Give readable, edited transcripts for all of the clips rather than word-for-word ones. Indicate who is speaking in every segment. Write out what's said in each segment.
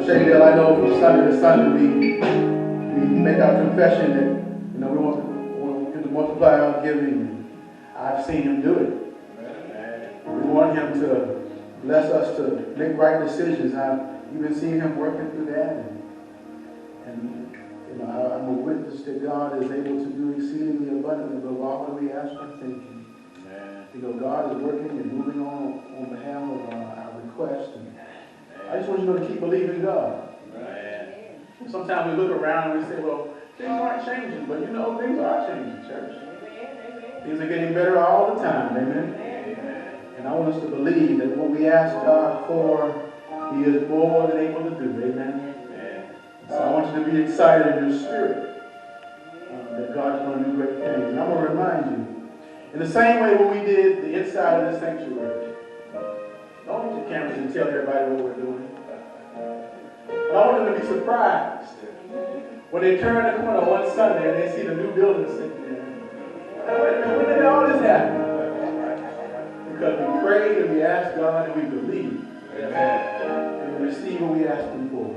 Speaker 1: Shadydale, I know from Sunday to Sunday we make our confession that we want him to multiply our giving. I've seen him do it. We want him to bless us to make right decisions. I've even seen him working through that. And that God is able to do exceedingly abundantly above all that we ask or think. You know, God is working and moving on behalf of our requests. And I just want you to keep believing God. Sometimes we look around and we say, well, things aren't changing. But you know, things are changing, church. Things are getting better all the time. Amen. And I want us to believe that what we ask God for, He is more than able to do. Amen. So I want you to be excited in your spirit that God's going to do great things. And I'm going to remind you, in the same way when we did the inside of the sanctuary, don't get your cameras and tell everybody what we're doing. But I want them to be surprised when they turn the corner one Sunday and they see the new building sitting there. Wait a minute, when did all this happen? Because we prayed and we asked God and we believed. And we receive what we asked Him for.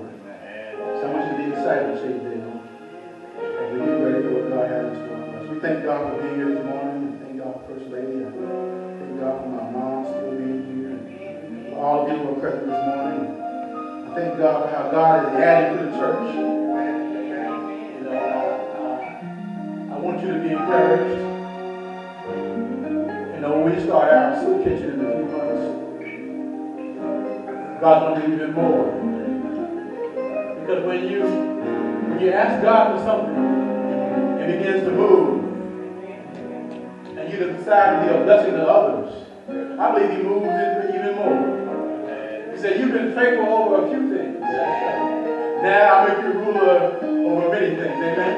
Speaker 1: So I want you to be excited, Shadydale, as we get ready for what God has in store for us. We thank God for being here this morning. We thank God for First Lady. I thank God for my mom still being here. And for all of you who are present this morning. I thank God for how God is adding to the church. You know, I want you to be encouraged. You know, when we start our soup kitchen in a few months, God's going to do even more. Because when you ask God for something, it begins to move. And you decide to be a blessing to others. I believe He moves into even more. He said, you've been faithful over a few things. Now I'll make you ruler over many things. Amen?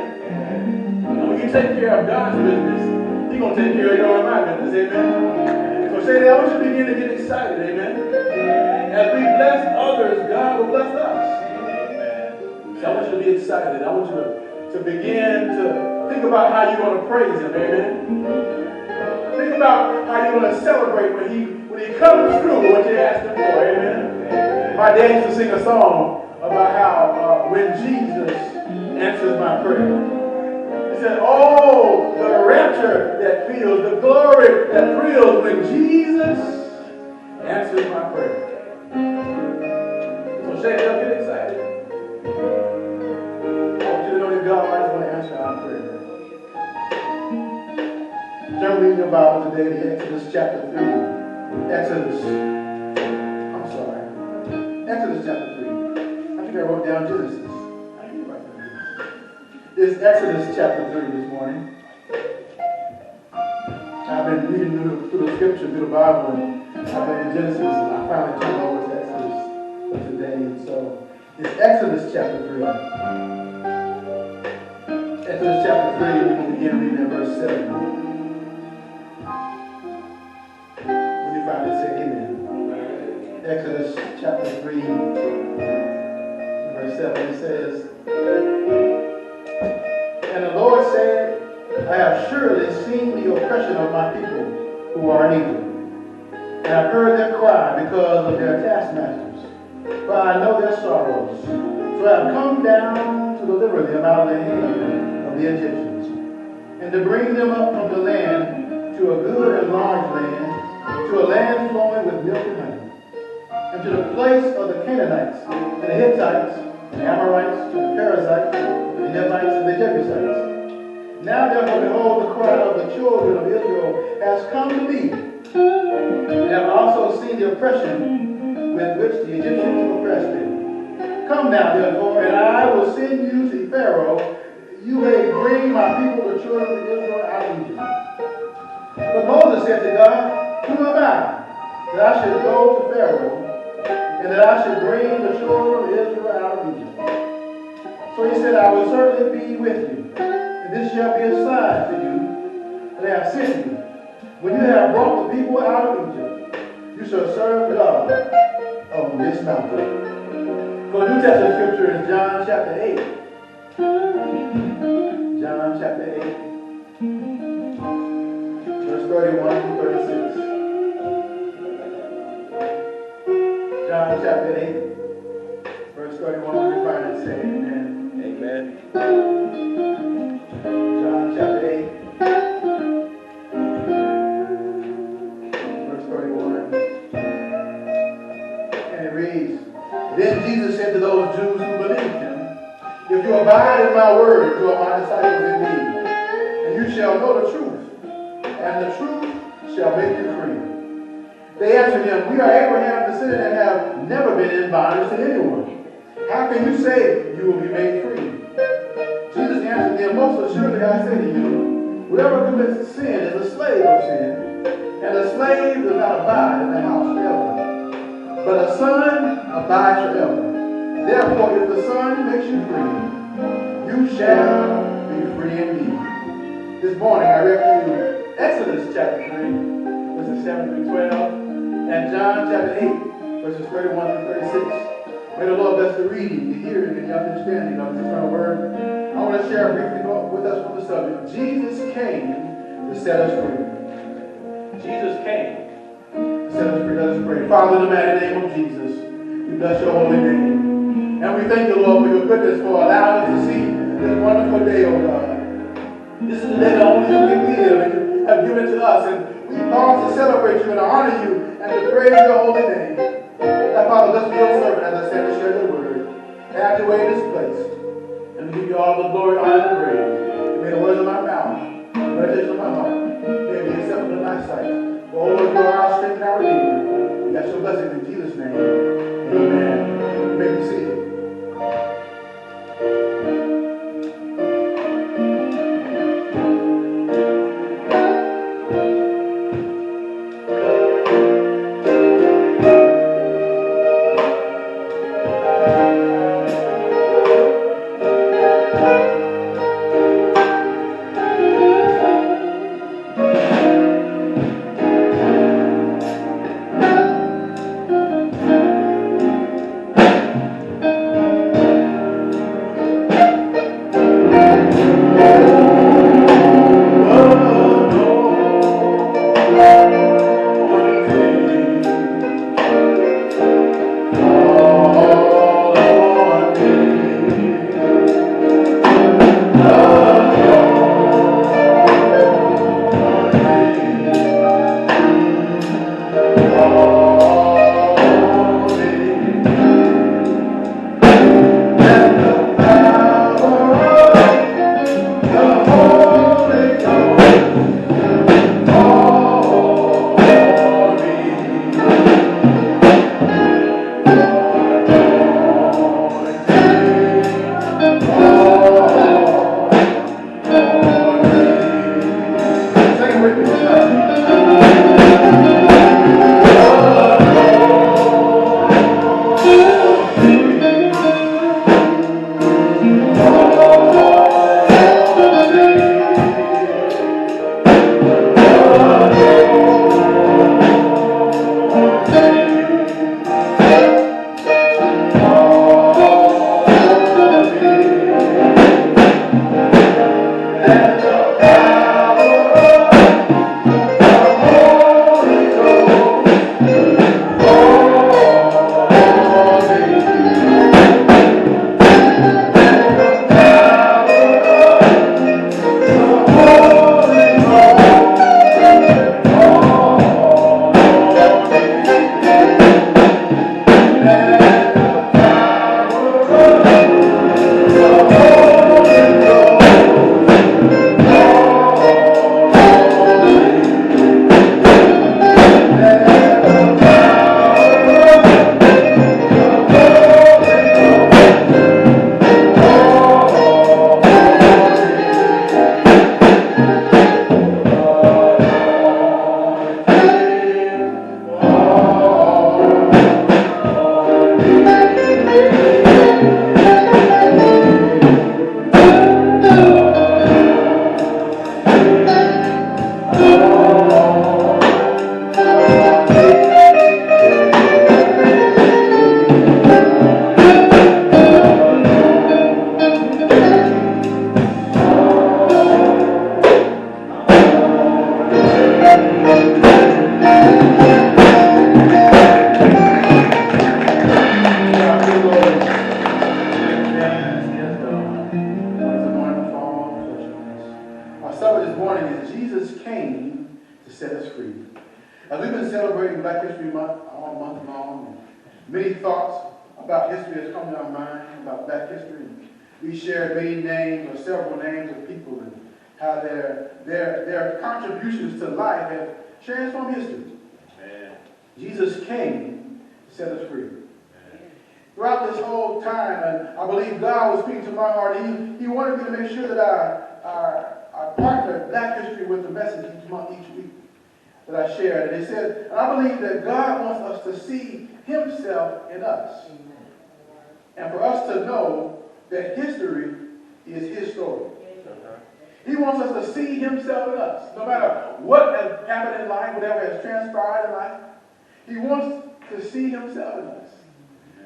Speaker 1: And when you take care of God's business, He's going to take care of your and my business. Amen? So say that I want you to begin to get excited. Amen? As we bless others, God will bless us. So I want you to be excited. I want you to begin to think about how you're going to praise Him. Amen? Think about how you're going to celebrate when He comes through what you asked Him for. Amen? My dad used to sing a song about how when Jesus answers my prayer. He said, oh, the rapture that feels, the glory that thrills when Jesus answers my prayer. So Shadydale, get excited. God is going to answer our prayer. Turn reading your Bible today to Exodus chapter 3. Exodus chapter 3. I think I wrote down Genesis. I didn't write down Genesis. It's Exodus chapter 3 this morning. I've been reading through the scripture, through the Bible, and I've been in Genesis, and I finally turned over to Exodus for today. And so it's Exodus chapter 3. Exodus chapter 3, we can begin reading at verse 7. When you find it, say amen. Exodus chapter 3, verse 7, it says, and the Lord said, I have surely seen the oppression of my people who are in Egypt, and I've heard their cry because of their taskmasters, for I know their sorrows. So I have come down to deliver them out of the hand the Egyptians, and to bring them up from the land to a good and large land, to a land flowing with milk and honey, and to the place of the Canaanites, and the Hittites, and the Amorites, and the Perizzites, and the Hivites, and the Jebusites. Now therefore, behold, the cry of the children of Israel has come to me, and have also seen the oppression with which the Egyptians oppressed them. Come now therefore, and I will send you to Pharaoh. You may bring my people, the children of Israel, out of Egypt. But Moses said to God, who am I, that I should go to Pharaoh, and that I should bring the children of Israel out of Egypt? So he said, I will certainly be with you, and this shall be a sign to you that I have sent you. When you have brought the people out of Egypt, you shall serve God on this mountain. So the New Testament scripture is John chapter 8. John chapter 8, verse 31 through 36. John chapter 8, verse 31, we find it say amen. Amen. John chapter 8, verse 31. And it reads, then Jesus said to those Jews who believed him, if you you abide in my word, you are my disciples indeed. And you shall know the truth, and the truth shall make you free. They answered him, we are Abraham's descendants and have never been in bondage to anyone. How can you say you will be made free? Jesus answered them, most assuredly I say to you, whoever commits sin is a slave of sin, and a slave does not abide in the house forever, but a son abides forever. Therefore, if the Son makes you free, you shall be free indeed. This morning I read you Exodus chapter 3, verses 7 through 12, and John chapter 8, verses 31 through 36. May the Lord bless the reading, the hearing, and the understanding of His eternal word. I want to share briefly with us from the subject. Jesus came to set us free. Jesus came to set us free. Let us pray. Father, in the mighty name of Jesus, we bless your holy name. And we thank you, Lord, for your goodness, for allowing us to see this wonderful day, oh God. This is the day that only you can give and you have given to us. And we pause to celebrate you and to honor you and to praise your holy name. Now, Father, bless me your servant as I stand to share your word. Have your way in this place. And we give you all the glory, honor, and praise. And may the words of my mouth, the meditation of my heart, may be acceptable in thy sight. For, O Lord, you are our strength and our redeemer. We ask your blessing in Jesus' name. Amen. You may be seated. we shared many names or several names of people and how their contributions to life have transformed history. Amen. Jesus came to set us free. Amen. Throughout this whole time, and I believe God was speaking to my heart, He wanted me to make sure that our partner Black History with the message each month, each week that I shared. And he said, and I believe that God wants us to see Himself in us. And for us to know that history is His story. He wants us to see Himself in us. No matter what has happened in life, whatever has transpired in life, He wants to see Himself in us.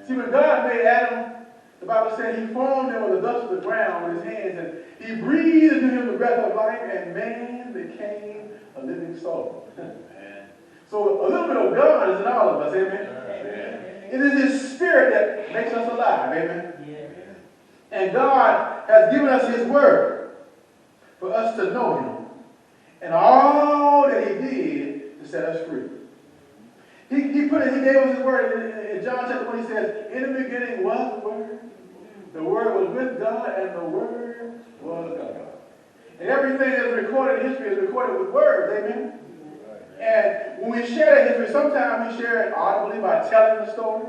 Speaker 1: See, when God made Adam, the Bible said He formed him with the dust of the ground with His hands, and He breathed into him the breath of life, and man became a living soul. So a little bit of God is in all of us, amen? It is His Spirit that makes us alive, amen? And God has given us His Word for us to know Him and all that He did to set us free. He gave us His Word in John chapter 1. He says, in the beginning was the Word. The Word was with God, and the Word was God. And everything that's recorded in history is recorded with words, amen? And when we share that history, sometimes we share it audibly by telling the story.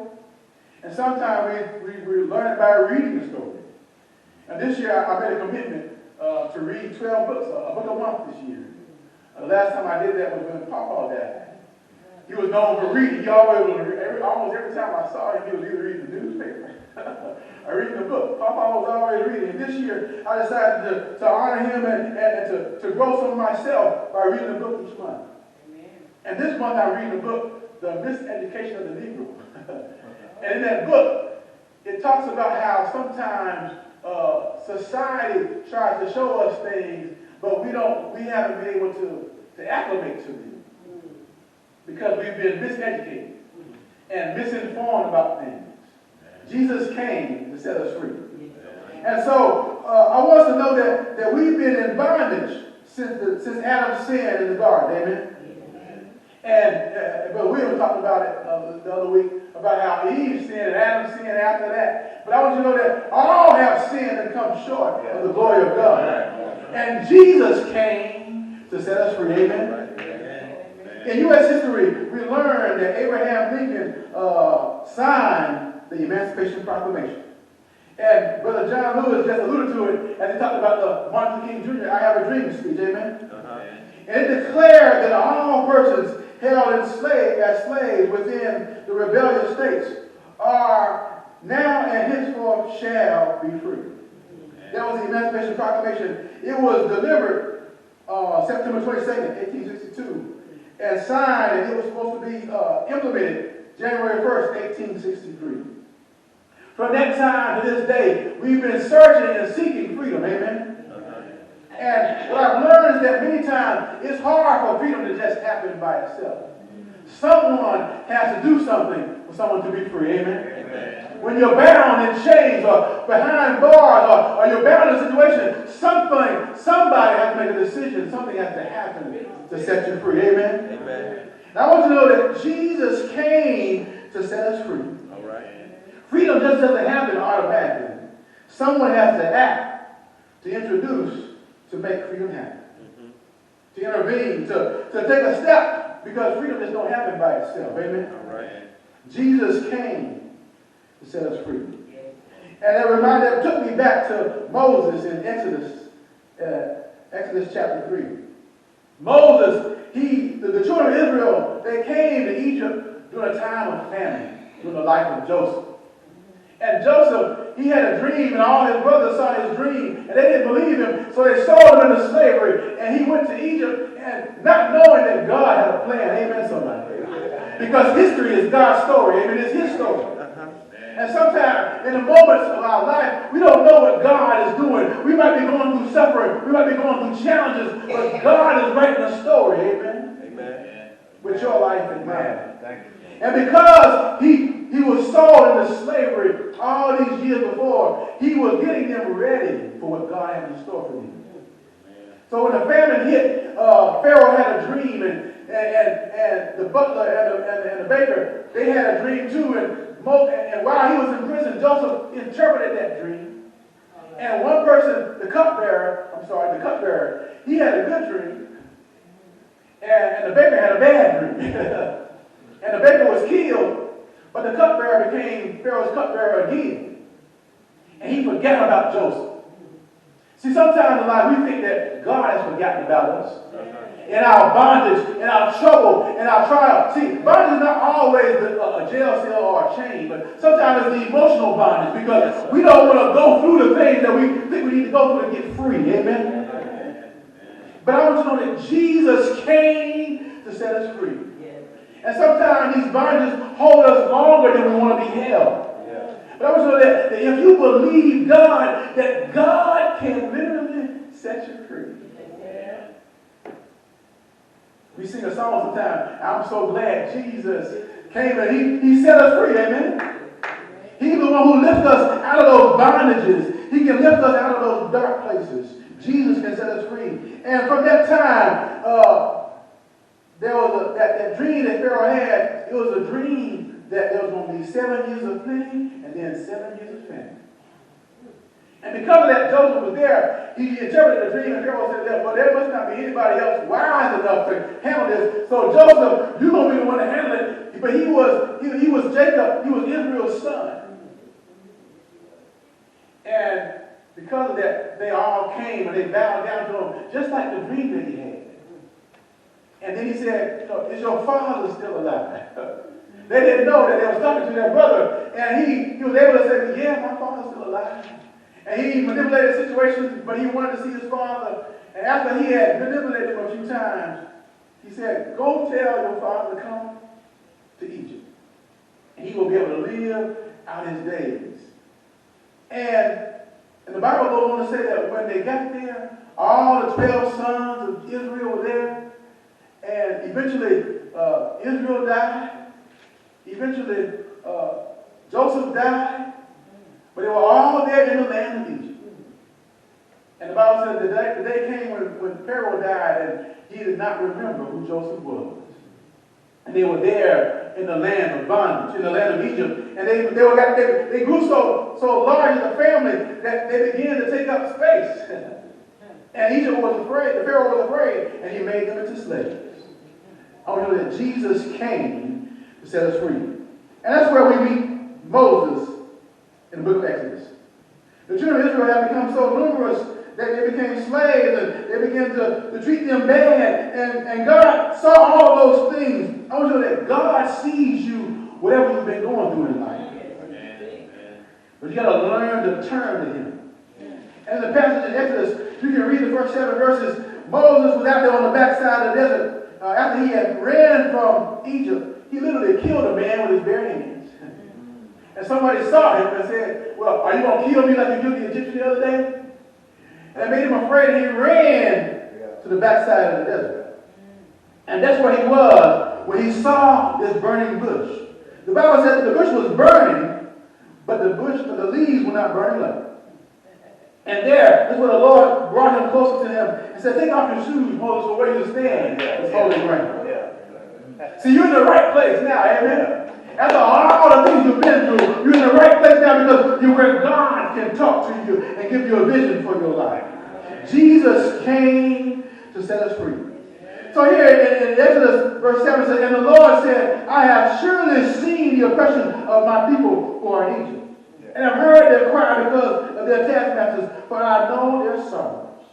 Speaker 1: And sometimes we learn it by reading the story. And this year I made a commitment to read 12 books, a book a month this year. The last time I did that was when Papa died. He was known for reading. He always was, almost every time I saw him, he was either reading the newspaper or reading the book. Papa was always reading. And this year I decided to honor him and to grow some of myself by reading a book each month. And this month I'm reading the book, The Miseducation of the Negro. And in that book, it talks about how sometimes society tries to show us things, but we haven't been able to acclimate to them because we've been miseducated and misinformed about things. Jesus came to set us free. And so I want us to know that we've been in bondage since Adam sinned in the garden. Amen. And but we were talking about it the other week, about how Eve sinned and Adam sinned after that. But I want you to know that all have sinned and come short of the glory of God. And Jesus came to set us free. Amen. In U.S. history, we learned that Abraham Lincoln signed the Emancipation Proclamation. And Brother John Lewis just alluded to it as he talked about the Martin Luther King Jr. I Have a Dream speech. Amen. And it declared that all persons held as slaves within the rebellious states are now and henceforth shall be free. That was the Emancipation Proclamation. It was delivered September 22nd, 1862, and signed, and it was supposed to be implemented January 1st, 1863. From that time to this day, we've been searching and seeking freedom. Amen. And what I've learned is that many times it's hard for freedom to just happen by itself. Someone has to do something for someone to be free. Amen. When you're bound in chains or behind bars or you're bound in a situation, somebody has to make a decision. Something has to happen to set you free. Amen. Now I want you to know that Jesus came to set us free. All right. Freedom just doesn't happen automatically. Someone has to act, to introduce, to make freedom happen. To intervene, to take a step, because freedom just don't happen by itself. Amen? All right. Jesus came to set us free. And that reminder took me back to Moses in Exodus chapter 3. Moses, the children of Israel, they came to Egypt during a time of famine, during the life of Joseph. And Joseph, he had a dream, and all his brothers saw his dream, and they didn't believe him, so they sold him into slavery. And he went to Egypt, and not knowing that God had a plan. Amen, somebody. Because history is God's story. Amen, it's His story. And sometimes, in the moments of our life, we don't know what God is doing. We might be going through suffering. We might be going through challenges, but God is writing a story. Amen. Amen. With your life in mind. Thank you. And because he was sold into slavery all these years before, he was getting them ready for what God had in store for them. So when the famine hit, Pharaoh had a dream, and the butler and the baker, they had a dream too. And while he was in prison, Joseph interpreted that dream. And the cupbearer, he had a good dream, and the baker had a bad dream. And the baker was killed, but the cupbearer became Pharaoh's cupbearer again. And he forgot about Joseph. See, sometimes in life we think that God has forgotten about us. In our bondage, in our trouble, in our trial. See, bondage is not always a jail cell or a chain, but sometimes it's the emotional bondage because we don't want to go through the things that we think we need to go through to get free. Amen? But I want you to know that Jesus came to set us free. And sometimes these bondages hold us longer than we want to be held. But I want you to know that if you believe God, that God can literally set you free. We sing a song sometimes, I'm so glad Jesus came and he set us free, amen? He's the one who lifts us out of those bondages. He can lift us out of those dark places. Jesus can set us free. And from that time, there was that dream that Pharaoh had. It was a dream that there was going to be 7 years of plenty and then 7 years of famine. And because of that, Joseph was there. He interpreted the dream, and Pharaoh said, well, there must not be anybody else wise enough to handle this. So Joseph, you're going to be the one to handle it. But he was Jacob. He was Israel's son. And because of that, they all came and they bowed down to him, just like the dream that he had. And then he said, is your father still alive? They didn't know that they was talking to their brother. And he was able to say, yeah, my father's still alive. And he manipulated situations, but he wanted to see his father. And after he had manipulated him a few times, he said, go tell your father to come to Egypt. And he will be able to live out his days. And the Bible goes on to say that when they got there, all the 12 sons of Israel were there. And eventually, Israel died. Eventually, Joseph died. But they were all there in the land of Egypt. And the Bible said the day came when Pharaoh died and he did not remember who Joseph was. And they were there in the land of bondage, in the land of Egypt. And they grew so large as a family that they began to take up space. And Egypt was afraid, the Pharaoh was afraid, and he made them into slaves. I want to know that Jesus came to set us free. And that's where we meet Moses in the book of Exodus. The children of Israel had become so numerous that they became slaves and they began to treat them bad. And God saw all of those things. I want you to know that God sees you whatever you've been going through in life. But you got to learn to turn to Him. And in the passage in Exodus, you can read the first 7 verses. Moses was out there on the backside of the desert. After he had ran from Egypt, he literally killed a man with his bare hands. And somebody saw him and said, well, are you going to kill me like you killed the Egyptian the other day? And that made him afraid, and he ran to the backside of the desert. And that's where he was when he saw this burning bush. The Bible said that the bush was burning, but the leaves were not burning up. And that's where the Lord brought him closer to him and said, take off your shoes, Moses, for where you stand is holy ground. See, you're in the right place now, amen? After all the things you've been through, you're in the right place now because you're where God can talk to you and give you a vision for your life. Jesus came to set us free. So here in Exodus verse 7 says, and the Lord said, I have surely seen the oppression of my people who are in Egypt. And I've heard their cry because of their taskmasters, for I know their sorrows.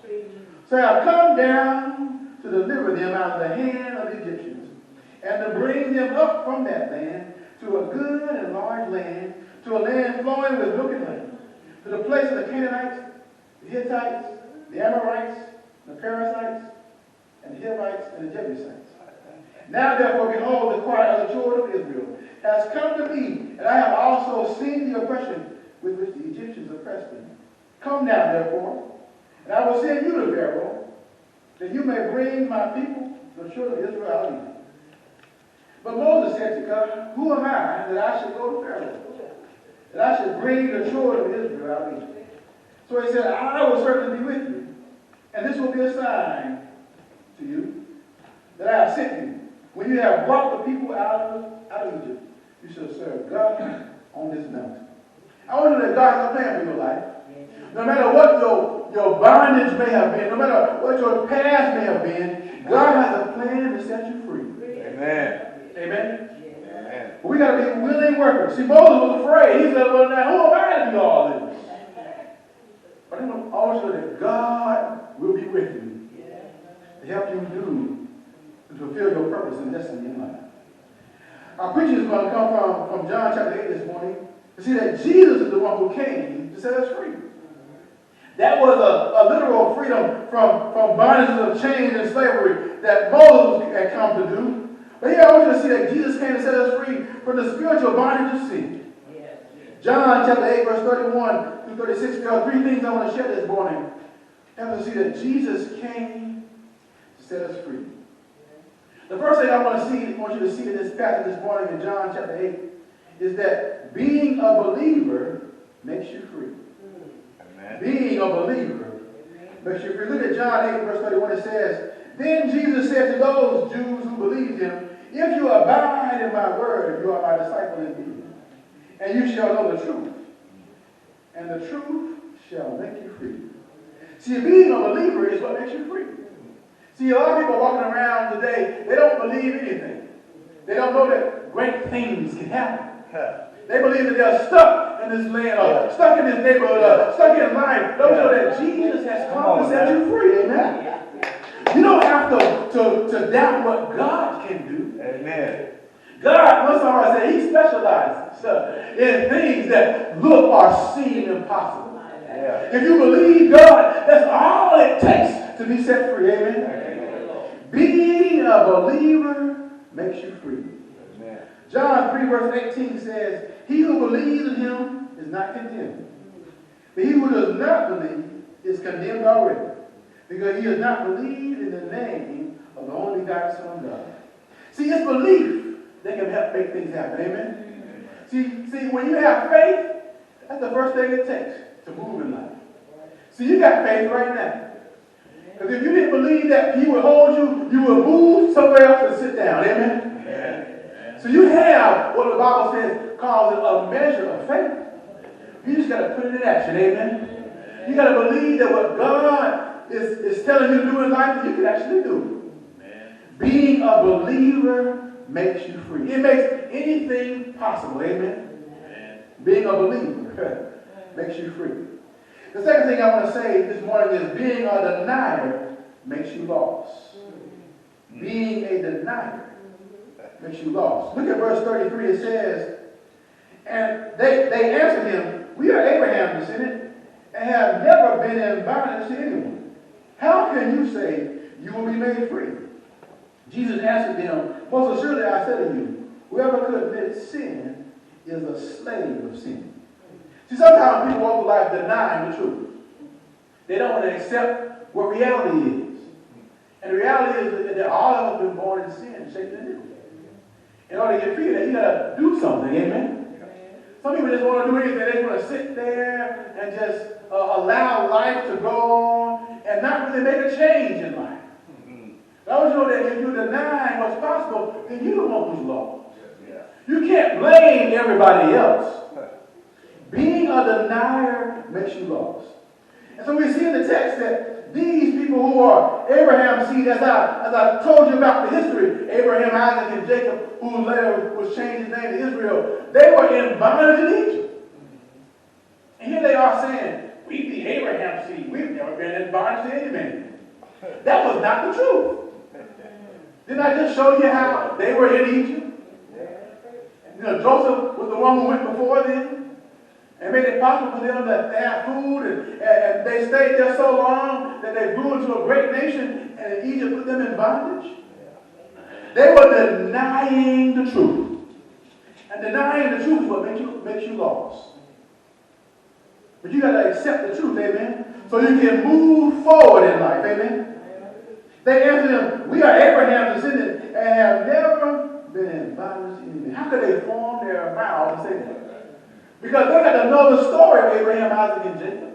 Speaker 1: So I have come down to deliver them out of the hand of the Egyptians, and to bring them up from that land to a good and large land, to a land flowing with milk and honey, to the place of the Canaanites, the Hittites, the Amorites, the Perizzites, and the Hivites, and the Jebusites. Now therefore, behold, the cry of the children of Israel has come to me, and I have also seen the oppression with which the Egyptians oppressed them. Come now, therefore, and I will send you to Pharaoh, that you may bring my people, the children of Israel, out of Egypt. But Moses said to God, who am I that I should go to Pharaoh, that I should bring the children of Israel out of Egypt? So he said, I will certainly be with you, and this will be a sign to you that I have sent you. When you have brought the people out of Egypt, you shall serve God on this mountain. I want you to know that God has a plan for your life. No matter what your bondage may have been, no matter what your past may have been, God has a plan to set you free.
Speaker 2: Amen.
Speaker 1: Amen.
Speaker 2: Amen.
Speaker 1: But we got to be willing workers. See, Moses was afraid. He said, well, now who am I to do all this? But I want always know that God will be with you to help you do, to fulfill your purpose and destiny in life. Our preaching is going to come from John chapter 8 this morning to see that Jesus is the one who came to set us free. That was a literal freedom from bondages of chains and slavery that Moses had come to do. But here I want you to see that Jesus came to set us free from the spiritual bondage of sin. John chapter 8 verse 31 through 36. There are three things I want to share this morning. I want to see that Jesus came to set us free. The first thing I want you to see in this passage this morning in John chapter 8 is that being a believer makes you free. Amen. Being a believer makes you free. Look at John 8 verse 31. It says, then Jesus said to those Jews who believed him, if you abide in my word, you are my disciple indeed. And you shall know the truth. And the truth shall make you free. See, being a believer is what makes you free. See, a lot of people walking around today, they don't believe anything. They don't know that great things can happen. They believe that they're stuck in this land, or stuck in this neighborhood, or stuck in life. Don't know that Jesus has come to set you free. Amen. You don't have to doubt what God can do. Amen. God, once I said, he specializes in things that look or seem impossible. Yeah. If you believe God, that's all it takes to be set free. Amen. Being a believer makes you free. Amen. John 3 verse 18 says, he who believes in him is not condemned. But he who does not believe is condemned already, because he has not believed in the name of the only begotten Son of God. See, it's belief that can help make things happen. Amen? See, when you have faith, that's the first thing it takes to move in life. See, you got faith right now. Because if you didn't believe that he would hold you, you would move somewhere else and sit down. Amen? Amen. So you have what the Bible says calls a measure of faith. You just got to put it in action. Amen? You got to believe that what God is telling you to do in life, that you can actually do. Amen. Being a believer makes you free. It makes anything possible. Amen? Amen. Being a believer makes you free. The second thing I want to say this morning is being a denier makes you lost. Being a denier makes you lost. Look at verse 33. It says, and they answered him, we are Abraham's descendant and have never been in bondage to anyone. How can you say you will be made free? Jesus answered them, most assuredly I say to you, whoever commits sin is a slave of sin. See, sometimes people walk through life denying the truth. They don't want to accept what reality is. And the reality is that all of us have been born in sin, shaken and iniquity. In order to get free, you got to do something. Amen? Some people just want to do anything. They just want to sit there and just allow life to go on and not really make a change in life. I want you to know that if you deny what's possible, then you're the one who's lost. You can't blame everybody else. Being a denier makes you lost. And so we see in the text that these people who are Abraham's seed, as I told you about the history, Abraham, Isaac, and Jacob, who later was changed his name to Israel, they were in bondage in Egypt. And here they are saying, we be Abraham's seed. We've never been in bondage to any man. That was not the truth. Didn't I just show you how they were in Egypt? You know, Joseph was the one who went before them and made it possible for them to have food, and they stayed there so long that they grew into a great nation, and Egypt put them in bondage. They were denying the truth. And denying the truth is what makes you lost. But you got to accept the truth, amen? So you can move forward in life, amen? They answered him, we are Abraham's descendants and have never been in bondage to anything. How could they form their mouths and say that? Because they got to know the story of Abraham, Isaac, and Jacob.